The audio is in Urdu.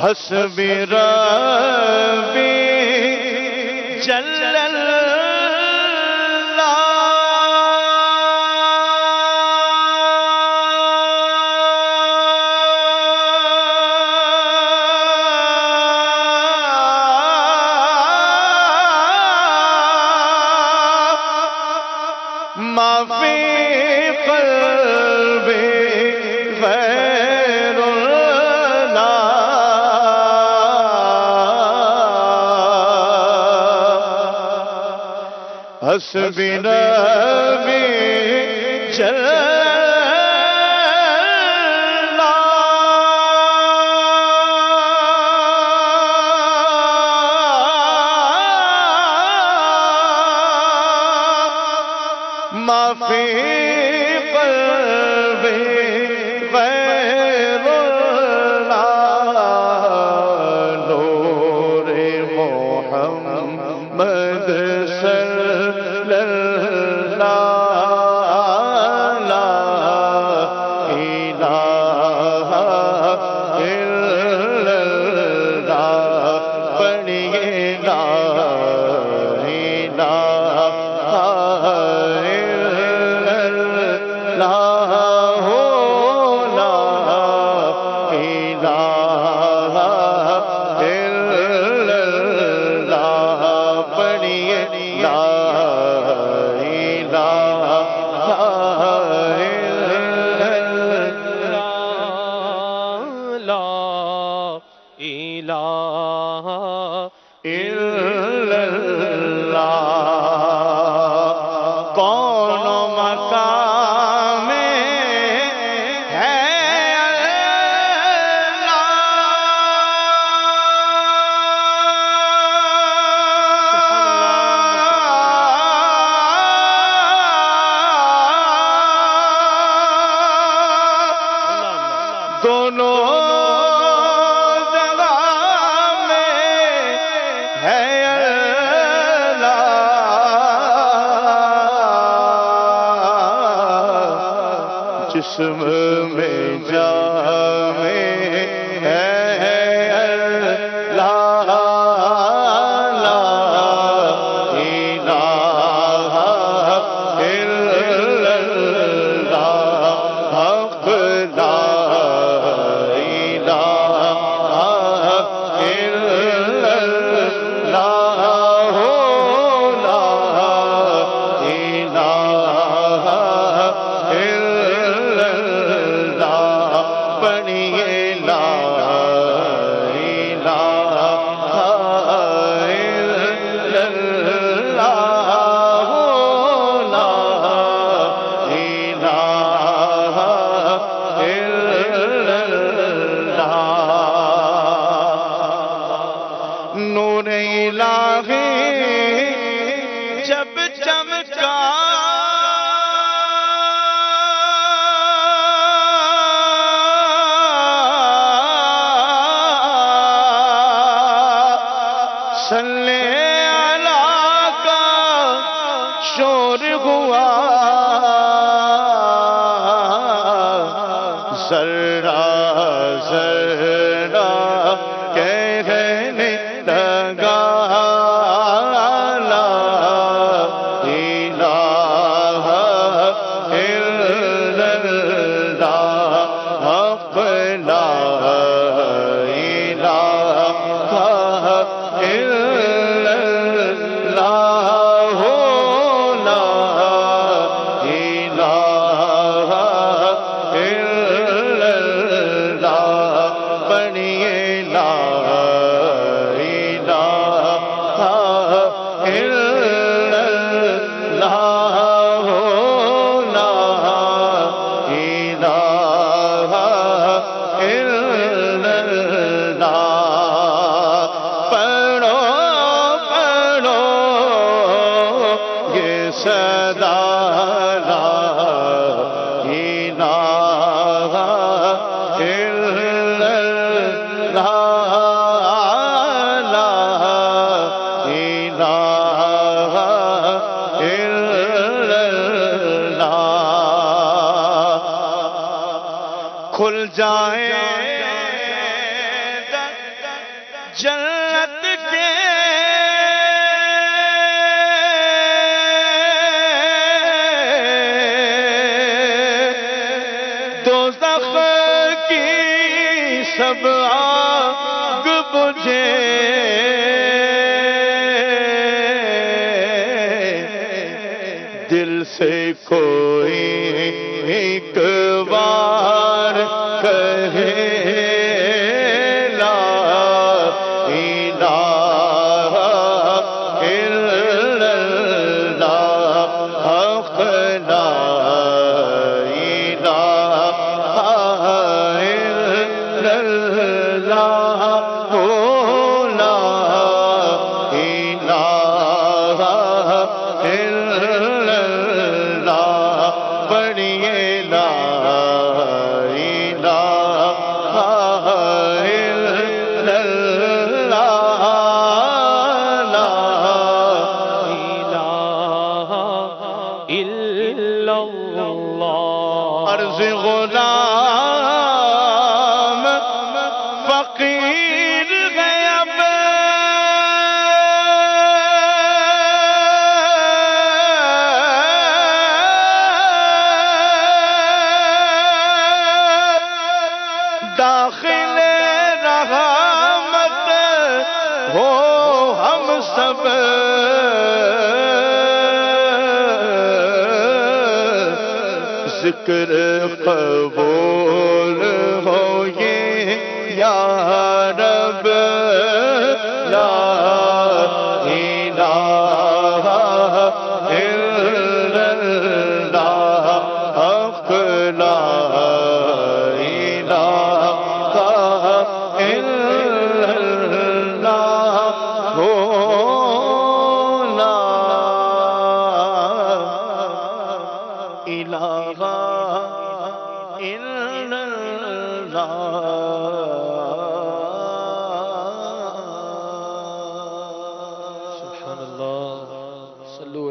حسبی ربی جل ما فی قلبی غیر اللہ حسبی ربی جل ما فی قلبی غیر اللہ نور محمد صلی اللہ لا الہ الا اللہ پڑھیے لا کون مقام ہے دونوں جگہ میں ہے جسم میں جان میں ہے اللہ لا الہ الا اللہ حق لا الہ الا اللہ لا الہ پڑھیے لا الہ الا اللہ لا الہ الا اللہ نور الہی جب چمکا صلی اللہ کا شور ہوا ذرہ ذرہ کہنے لگا لا الہ الا اللہ حق لا الہ صدا لا الہ الا اللہ لا الہ الا اللہ کھل جائیں جنت کے دوزخ کی سب آگ بجھے دل سے کوئی ایک بار کہے لا الہ الا اللہ حق لا الہ الا اللہ لا الہ الا اللہ پڑھیے لا الہ الا اللہ لا الہ الا اللہ عرض غلام فقیر غیب داخل رحمت ہو ہم سب ذکر قبول ہو یہ یا رب لا الہ الا اللہ حق لا الہ الا اللہ لا الہ الا اللہ سبحان اللہ صلو